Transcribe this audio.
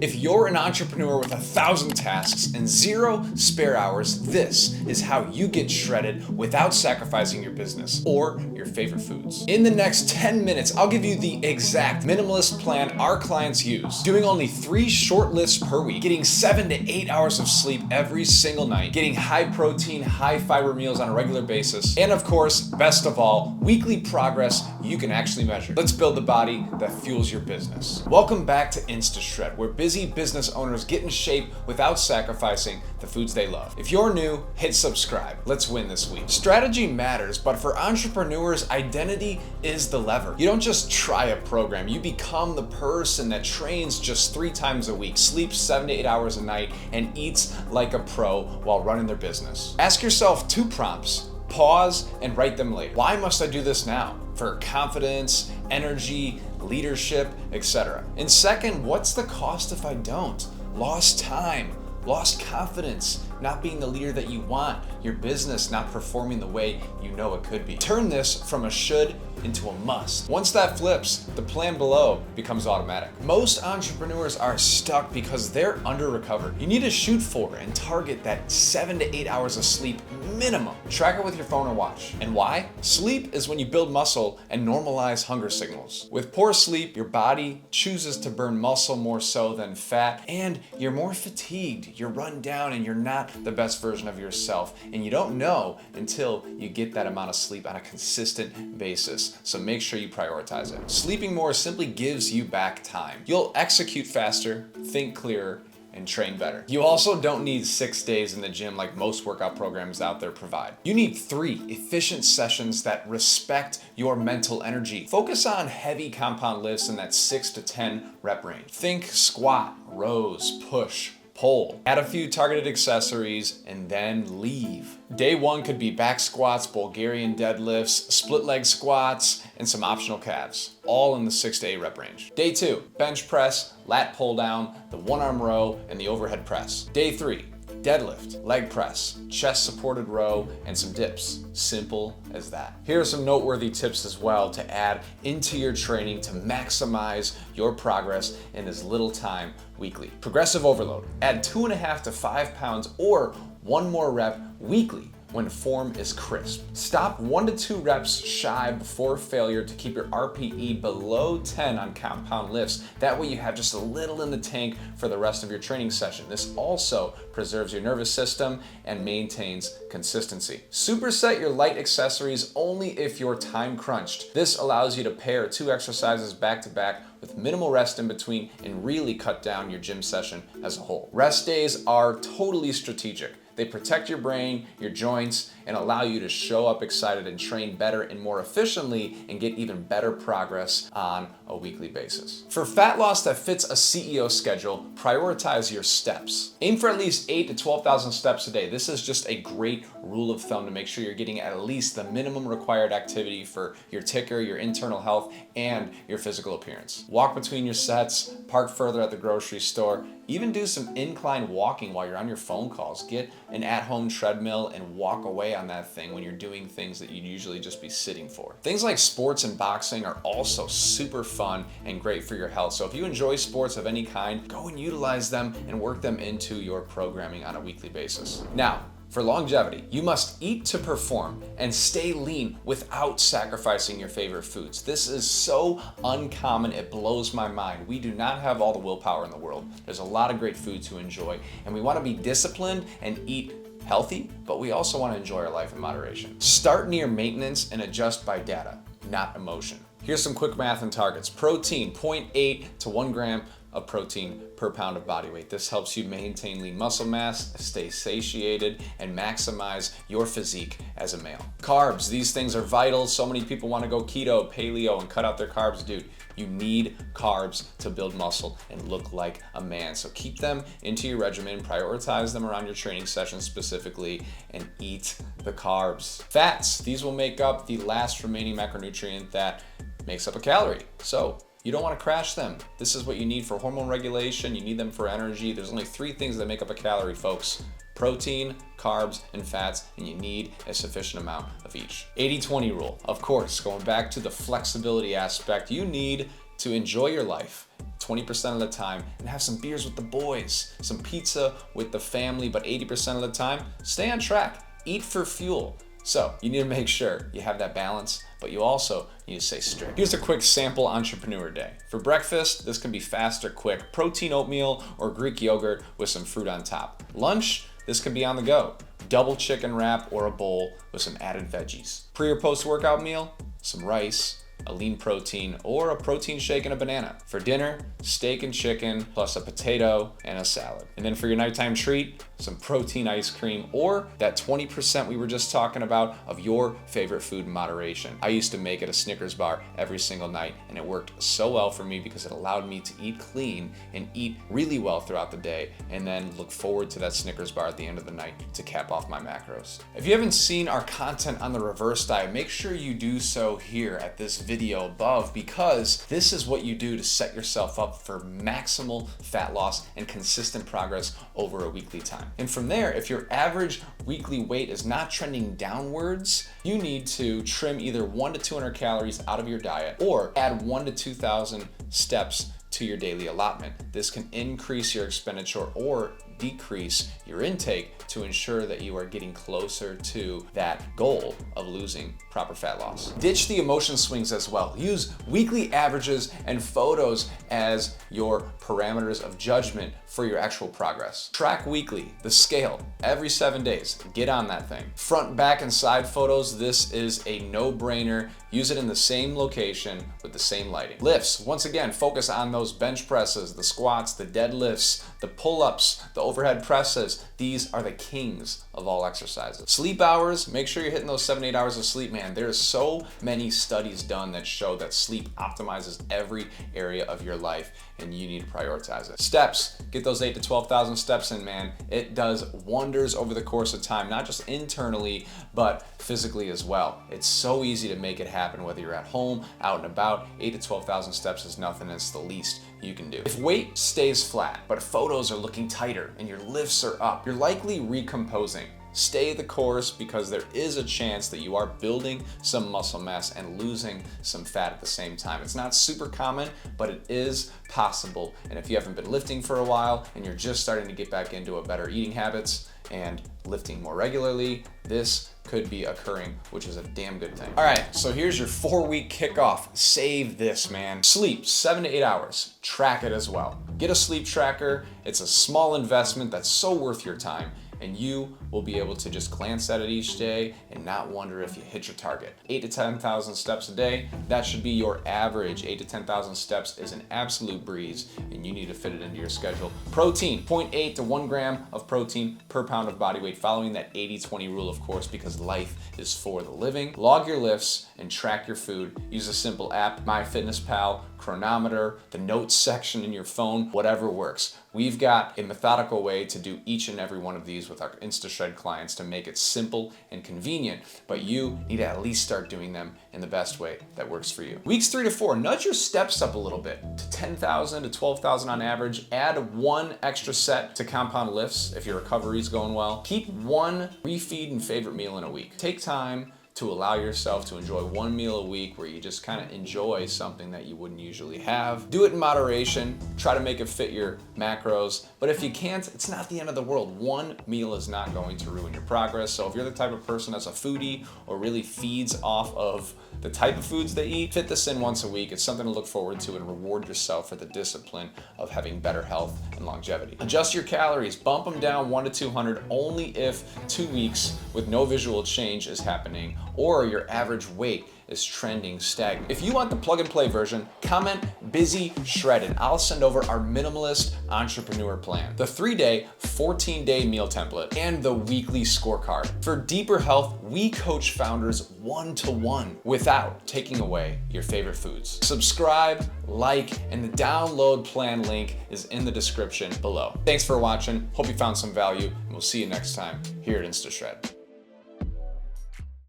If you're an entrepreneur with 1,000 tasks and 0 spare hours, this is how you get shredded without sacrificing your business or your favorite foods. In the next 10 minutes, I'll give you the exact minimalist plan our clients use. Doing only 3 short lifts per week, getting 7 to 8 hours of sleep every single night, getting high protein, high fiber meals on a regular basis, and of course, best of all, weekly progress you can actually measure. Let's build the body that fuels your business. Welcome back to INSTASHRED, where busy business owners get in shape without sacrificing the foods they love. If you're new, hit subscribe. Let's win this week. Strategy matters, but for entrepreneurs, identity is the lever. You don't just try a program, you become the person that trains just 3 times a week, sleeps 7 to 8 hours a night, and eats like a pro while running their business. Ask yourself 2 prompts. Pause and write them later. Why must I do this now? For confidence, energy, leadership, etc. And second, what's the cost if I don't? Lost time, lost confidence, not being the leader that you want, your business not performing the way you know it could be. Turn this from a should into a must. Once that flips, the plan below becomes automatic. Most entrepreneurs are stuck because they're under-recovered. You need to shoot for and target that 7 to 8 hours of sleep minimum. Track it with your phone or watch. And why? Sleep is when you build muscle and normalize hunger signals. With poor sleep, your body chooses to burn muscle more so than fat, and you're more fatigued, you're run down, and you're not the best version of yourself. And you don't know until you get that amount of sleep on a consistent basis. So make sure you prioritize it. Sleeping more simply gives you back time. You'll execute faster, think clearer, and train better. You also don't need 6 days in the gym like most workout programs out there provide. You need 3 efficient sessions that respect your mental energy. Focus on heavy compound lifts in that 6 to 10 rep range. Think squat, rows, push, pull. Add a few targeted accessories and then leave. Day 1 could be back squats, Bulgarian deadlifts, split leg squats, and some optional calves, all in the 6 to 8 rep range. Day 2, bench press, lat pull down, the 1-arm row, and the overhead press. Day 3, deadlift, leg press, chest supported row, and some dips. Simple as that. Here are some noteworthy tips as well to add into your training to maximize your progress in as little time weekly. Progressive overload. Add 2.5 to 5 pounds or 1 more rep weekly when form is crisp. Stop 1 to 2 reps shy before failure to keep your RPE below 10 on compound lifts. That way you have just a little in the tank for the rest of your training session. This also preserves your nervous system and maintains consistency. Superset your light accessories only if you're time crunched. This allows you to pair 2 exercises back to back with minimal rest in between and really cut down your gym session as a whole. Rest days are totally strategic. They protect your brain, your joints, and allow you to show up excited and train better and more efficiently and get even better progress on a weekly basis. For fat loss that fits a CEO schedule, prioritize your steps. Aim for at least 8 to 12,000 steps a day. This is just a great rule of thumb to make sure you're getting at least the minimum required activity for your ticker, your internal health, and your physical appearance. Walk between your sets, park further at the grocery store, even do some incline walking while you're on your phone calls. Get an at-home treadmill and walk away on that thing when you're doing things that you'd usually just be sitting for. Things like sports and boxing are also super fun and great for your health. So if you enjoy sports of any kind, go and utilize them and work them into your programming on a weekly basis. Now, for longevity, you must eat to perform and stay lean without sacrificing your favorite foods. This is so uncommon, it blows my mind. We do not have all the willpower in the world. There's a lot of great food to enjoy, and we want to be disciplined and eat healthy, but we also want to enjoy our life in moderation. Start near maintenance and adjust by data, not emotion. Here's some quick math and targets. Protein, 0.8 to 1 gram of protein per pound of body weight. This helps you maintain lean muscle mass, stay satiated, and maximize your physique as a male. Carbs, these things are vital. So many people want to go keto, paleo, and cut out their carbs. Dude, you need carbs to build muscle and look like a man. So keep them into your regimen, prioritize them around your training sessions specifically, and eat the carbs. Fats, these will make up the last remaining macronutrient that makes up a calorie. So you don't want to crash them. This is what you need for hormone regulation. You need them for energy. There's only 3 things that make up a calorie, folks. Protein, carbs, and fats, and you need a sufficient amount of each. 80-20 rule. Of course, going back to the flexibility aspect, you need to enjoy your life 20% of the time and have some beers with the boys, some pizza with the family, but 80% of the time, stay on track, eat for fuel. So you need to make sure you have that balance, but you also need to stay strict. Here's a quick sample entrepreneur day. For breakfast, this can be fast or quick, protein oatmeal or Greek yogurt with some fruit on top. Lunch, this can be on the go, double chicken wrap or a bowl with some added veggies. Pre or post workout meal, some rice, a lean protein, or a protein shake and a banana. For dinner, steak and chicken, plus a potato and a salad. And then for your nighttime treat, some protein ice cream, or that 20% we were just talking about of your favorite food in moderation. I used to make it a Snickers bar every single night, and it worked so well for me because it allowed me to eat clean and eat really well throughout the day, and then look forward to that Snickers bar at the end of the night to cap off my macros. If you haven't seen our content on the reverse diet, make sure you do so here at this video above, because this is what you do to set yourself up for maximal fat loss and consistent progress over a weekly time. And from there, if your average weekly weight is not trending downwards, you need to trim either 100 to 200 calories out of your diet or add 1,000 to 2,000 steps to your daily allotment. This can increase your expenditure or decrease your intake to ensure that you are getting closer to that goal of losing proper fat loss. Ditch the emotion swings as well. Use weekly averages and photos as your parameters of judgment for your actual progress. Track weekly, the scale, every 7 days. Get on that thing. Front, back, and side photos, this is a no-brainer. Use it in the same location with the same lighting. Lifts, once again, focus on those bench presses, the squats, the deadlifts, the pull-ups, the overhead presses. These are the kings of all exercises. Sleep hours, make sure you're hitting those 7 to 8 hours of sleep, man. There's so many studies done that show that sleep optimizes every area of your life, and you need to prioritize it. Steps, get those 8,000 to 12,000 steps in, man. It does wonders over the course of time, not just internally, but physically as well. It's so easy to make it happen, whether you're at home, out and about. 8,000 to 12,000 steps is nothing, it's the least you can do. If weight stays flat, but photos are looking tighter and your lifts are up, you're likely recomposing. Stay the course, because there is a chance that you are building some muscle mass and losing some fat at the same time. It's not super common, but it is possible. And if you haven't been lifting for a while and you're just starting to get back into a better eating habits and lifting more regularly, this could be occurring, which is a damn good thing. All right, so here's your 4-week kickoff. Save this, man. Sleep, 7 to 8 hours. Track it as well. Get a sleep tracker. It's a small investment that's so worth your time, and you will be able to just glance at it each day and not wonder if you hit your target. 8,000 to 10,000 steps a day, that should be your average. 8,000 to 10,000 steps is an absolute breeze, and you need to fit it into your schedule. Protein, 0.8 to 1 gram of protein per pound of body weight, following that 80-20 rule, of course, because life is for the living. Log your lifts and track your food. Use a simple app, MyFitnessPal, chronometer, the notes section in your phone, whatever works. We've got a methodical way to do each and every one of these with our INSTASHRED clients to make it simple and convenient, but you need to at least start doing them in the best way that works for you. Weeks 3 to 4, nudge your steps up a little bit to 10,000 to 12,000 on average. Add 1 extra set to compound lifts if your recovery is going well. Keep 1 refeed and favorite meal in a week. Take time to allow yourself to enjoy 1 meal a week where you just kind of enjoy something that you wouldn't usually have. Do it in moderation. Try to make it fit your macros. But if you can't, it's not the end of the world. 1 meal is not going to ruin your progress. So if you're the type of person that's a foodie or really feeds off of the type of foods they eat, fit this in once a week. It's something to look forward to and reward yourself for the discipline of having better health and longevity. Adjust your calories. Bump them down 100 to 200 only if 2 weeks with no visual change is happening, or your average weight is trending stagnant. If you want the plug and play version, comment busy shredded. I'll send over our minimalist entrepreneur plan, the 3-day, 14-day meal template, and the weekly scorecard. For deeper health, we coach founders 1-to-1 without taking away your favorite foods. Subscribe, like, and the download plan link is in the description below. Thanks for watching. Hope you found some value, and we'll see you next time here at INSTASHRED.